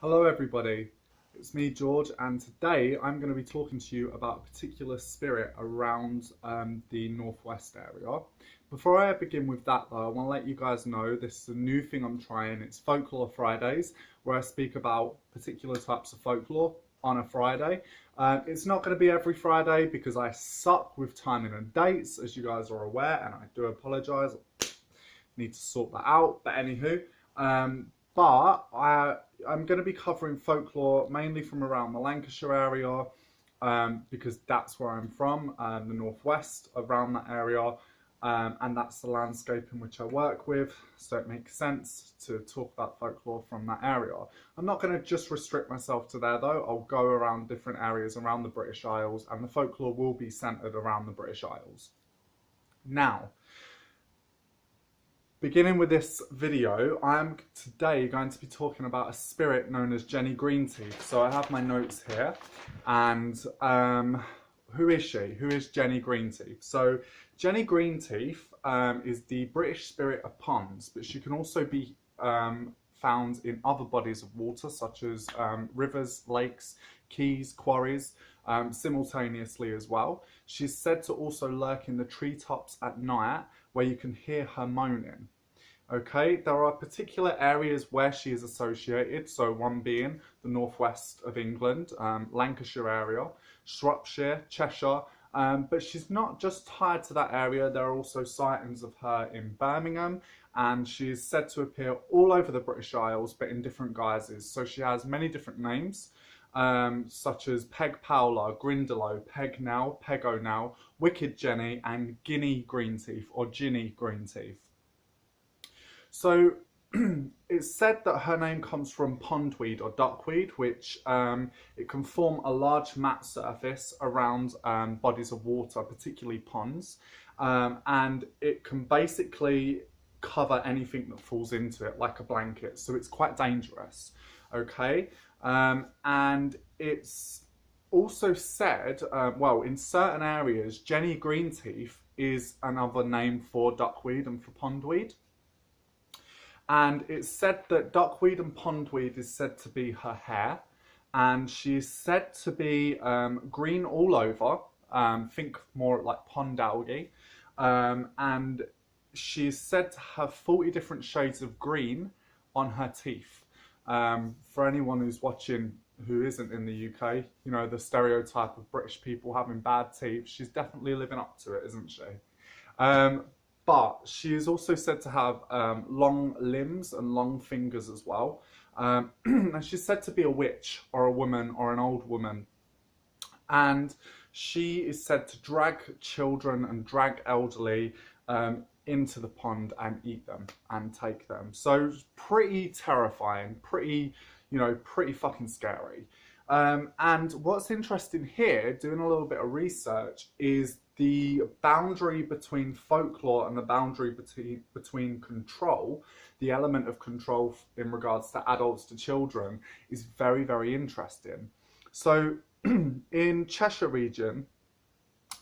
Hello everybody, it's me George, and today I'm going to be talking to you about a particular spirit around the northwest area. Before I begin with that though, I want to let you guys know this is a new thing I'm trying. It's Folklore Fridays, where I speak about particular types of folklore on a Friday. It's not going to be every Friday because I suck with timing and dates, as you guys are aware, and I do apologise. Need to sort that out, but anywho. I'm going to be covering folklore mainly from around the Lancashire area because that's where I'm from, the northwest, around that area, and that's the landscape in which I work with, so it makes sense to talk about folklore from that area. I'm not going to just restrict myself to there though. I'll go around different areas around the British Isles, and the folklore will be centred around the British Isles. Now, beginning with this video, I'm today going to be talking about a spirit known as Jenny Greenteeth. So I have my notes here, and who is she? Who is Jenny Greenteeth? So Jenny Greenteeth is the British spirit of ponds, but she can also be found in other bodies of water such as rivers, lakes, quays, quarries, simultaneously as well. She's said to also lurk in the treetops at night where you can hear her moaning. Okay, there are particular areas where she is associated, so one being the northwest of England, Lancashire area, Shropshire, Cheshire, but she's not just tied to that area. There are also sightings of her in Birmingham, and she's said to appear all over the British Isles, but in different guises. So she has many different names, such as Peg Powler, Grindelow, Peg Now, Peg O Now, Wicked Jenny, and Guinea Greenteeth, or Ginny Greenteeth. So it's said that her name comes from pondweed or duckweed, which it can form a large mat surface around bodies of water, particularly ponds, and it can basically cover anything that falls into it like a blanket. So it's quite dangerous, okay? And it's also said, well, in certain areas, Jenny Greenteeth is another name for duckweed and for pondweed. And it's said that duckweed and pondweed is said to be her hair, and she's said to be green all over, think more like pond algae, and she's said to have 40 different shades of green on her teeth. For anyone who's watching who isn't in the UK, you know, the stereotype of British people having bad teeth, she's definitely living up to it, isn't she? But she is also said to have long limbs and long fingers as well. And she's said to be a witch or a woman or an old woman. And she is said to drag children and drag elderly into the pond and eat them and take them. So pretty terrifying, pretty fucking scary. And what's interesting here, doing a little bit of research, is the boundary between folklore and the boundary between control, the element of control in regards to adults to children, is very, very interesting. So in Cheshire region,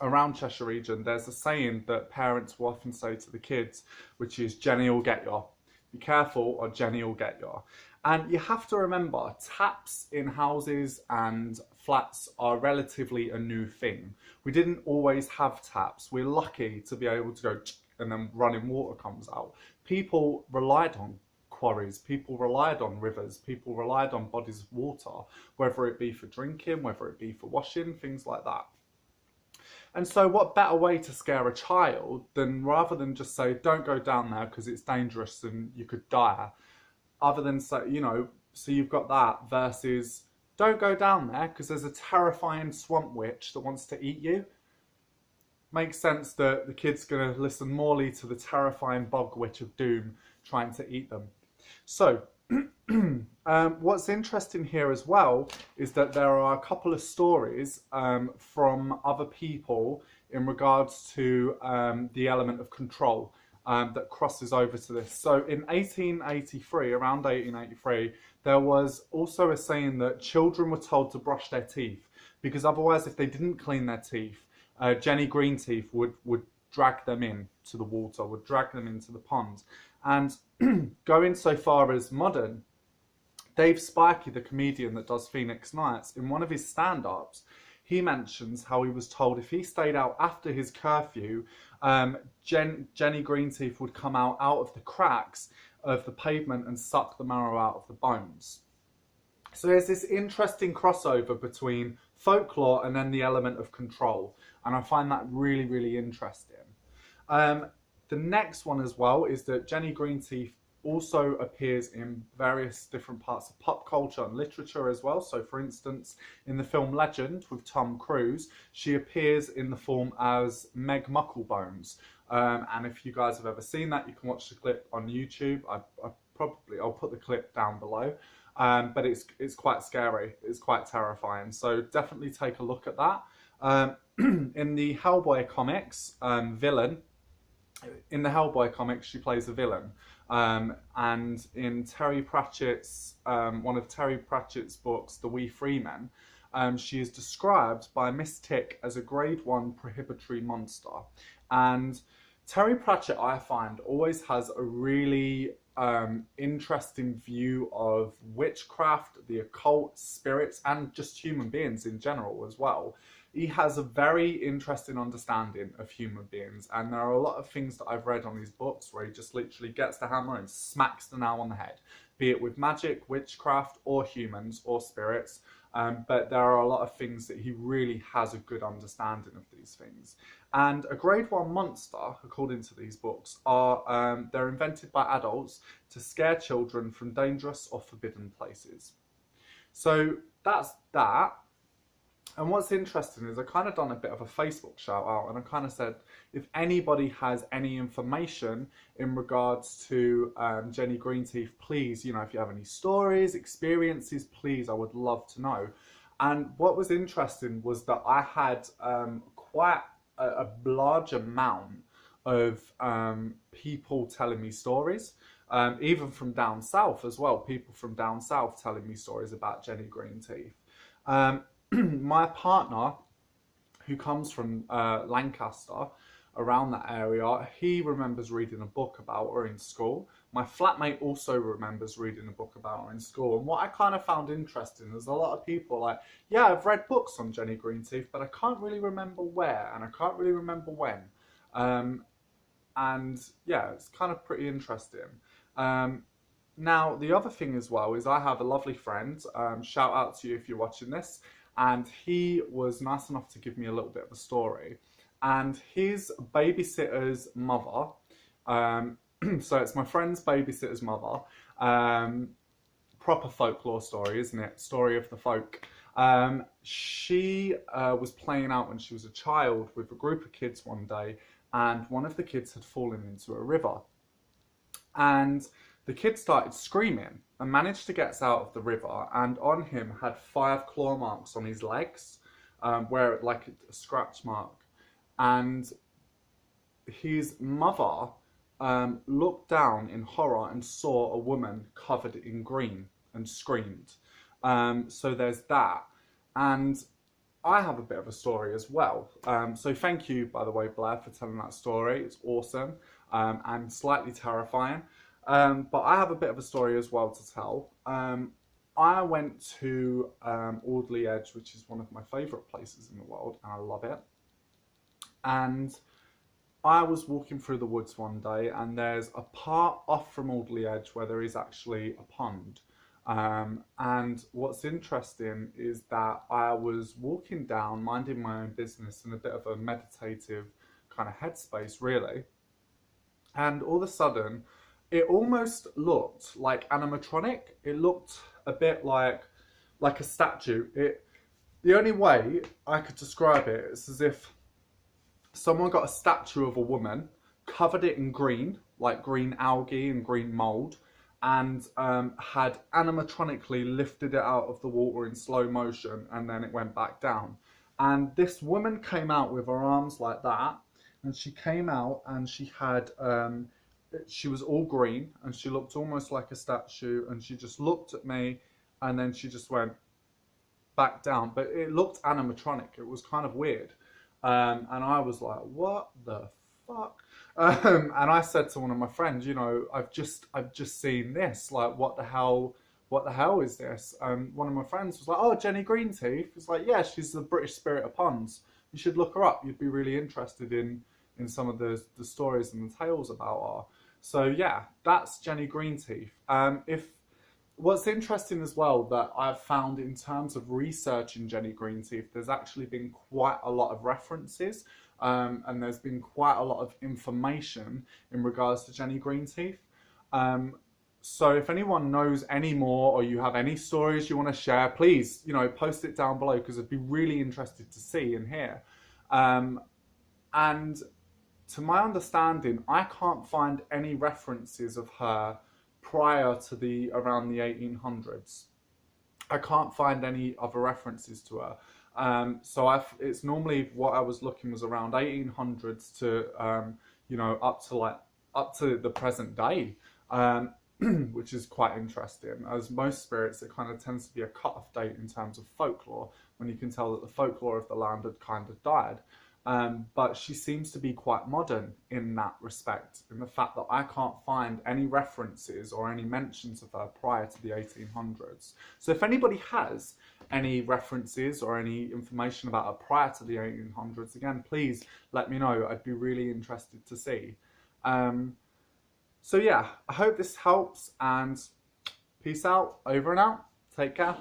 around Cheshire region, there's a saying that parents will often say to the kids, which is, Jenny will get you. Be careful or Jenny will get you. And you have to remember, taps in houses and flats are relatively a new thing. We didn't always have taps. We're lucky to be able to go and then running water comes out. People relied on quarries, people relied on rivers, people relied on bodies of water, whether it be for drinking, whether it be for washing, things like that. And so what better way to scare a child than, rather than just say, don't go down there because it's dangerous and you could die, other than say, you know, so you've got that versus don't go down there because there's a terrifying swamp witch that wants to eat you. Makes sense that the kid's going to listen morely to the terrifying bog witch of doom trying to eat them. So what's interesting here as well is that there are a couple of stories from other people in regards to the element of control that crosses over to this. So in 1883, around 1883, there was also a saying that children were told to brush their teeth because otherwise, if they didn't clean their teeth, Jenny Greenteeth would drag them in to the water, would drag them into the pond. And going so far as modern Dave Spikey, the comedian that does Phoenix Nights, in one of his stand-ups, he mentions how he was told if he stayed out after his curfew, Jenny Greenteeth would come out of the cracks of the pavement and suck the marrow out of the bones. So there's this interesting crossover between folklore and then the element of control. And I find that really, really interesting. The next one as well is that Jenny Greenteeth also appears in various different parts of pop culture and literature as well. So for instance, in the film Legend with Tom Cruise, she appears in the form as Meg Mucklebones. And if you guys have ever seen that, you can watch the clip on YouTube. I'll put the clip down below. But it's quite scary. It's quite terrifying. So definitely take a look at that. In the Hellboy comics, in the Hellboy comics, she plays a villain. And in Terry Pratchett's, one of Terry Pratchett's books, The We Free Men, she is described by Miss Tick as a grade 1 prohibitory monster. And Terry Pratchett, I find, always has a really interesting view of witchcraft, the occult, spirits, and just human beings in general as well. He has a very interesting understanding of human beings, and there are a lot of things that I've read on his books where he just literally gets the hammer and smacks the nail on the head, be it with magic, witchcraft, or humans, or spirits. But there are a lot of things that he really has a good understanding of these things. And a grade 1 monster, according to these books, they're invented by adults to scare children from dangerous or forbidden places. So that's that. And what's interesting is I kind of done a bit of a Facebook shout out, and I kind of said, if anybody has any information in regards to Jenny Greenteeth, please, you know, if you have any stories, experiences, please, I would love to know. And what was interesting was that I had quite a large amount of people telling me stories, even from down south as well, people from down south telling me stories about Jenny Greenteeth. My partner, who comes from Lancaster, around that area, he remembers reading a book about her in school. My flatmate also remembers reading a book about her in school. And what I kind of found interesting is a lot of people like, yeah, I've read books on Jenny Greenteeth, but I can't really remember where, and I can't really remember when. And yeah, it's kind of pretty interesting. Now, the other thing as well is I have a lovely friend, shout out to you if you're watching this, and he was nice enough to give me a little bit of a story. And his babysitter's mother, so it's my friend's babysitter's mother, proper folklore story, isn't it? Story of the folk. She was playing out when she was a child with a group of kids one day, and one of the kids had fallen into a river. And the kid started screaming and managed to get out of the river, and on him had 5 claw marks on his legs, where like a scratch mark. And his mother looked down in horror and saw a woman covered in green and screamed. So there's that. And I have a bit of a story as well. So thank you, by the way, Blair, for telling that story. It's awesome and slightly terrifying. But I have a bit of a story as well to tell. I went to Audley Edge, which is one of my favourite places in the world, and I love it. And I was walking through the woods one day, and there's a part off from Audley Edge where there is actually a pond. And what's interesting is that I was walking down, minding my own business in a bit of a meditative kind of headspace, really. And all of a sudden, it almost looked like animatronic. It looked a bit like a statue. The only way I could describe it is as if someone got a statue of a woman, covered it in green, like green algae and green mold, and had animatronically lifted it out of the water in slow motion, and then it went back down. And this woman came out with her arms like that, and she came out and she had, she was all green, and she looked almost like a statue, and she just looked at me, and then she just went back down. But it looked animatronic. It was kind of weird. And I was like, what the fuck? And I said to one of my friends, you know, I've just seen this, like, what the hell what the hell is this? One of my friends was like, oh, Jenny Greenteeth. It's like, yeah, she's the British Spirit of Ponds. You should look her up. You'd be really interested in some of the stories and the tales about her. So yeah, that's Jenny Greenteeth. What's interesting as well that I've found in terms of researching Jenny Greenteeth, there's actually been quite a lot of references, and there's been quite a lot of information in regards to Jenny Greenteeth. So if anyone knows any more, or you have any stories you want to share, please, post it down below, because I'd be really interested to see and hear. And to my understanding, I can't find any references of her prior to around the 1800s. I can't find any other references to her. So it's normally, what I was looking was around 1800s to up to the present day, which is quite interesting. As most spirits, it kind of tends to be a cut-off date in terms of folklore, when you can tell that the folklore of the land had kind of died. But she seems to be quite modern in that respect, in the fact that I can't find any references or any mentions of her prior to the 1800s. So if anybody has any references or any information about her prior to the 1800s, again, please let me know. I'd be really interested to see. So yeah, I hope this helps, and peace out, over and out. Take care.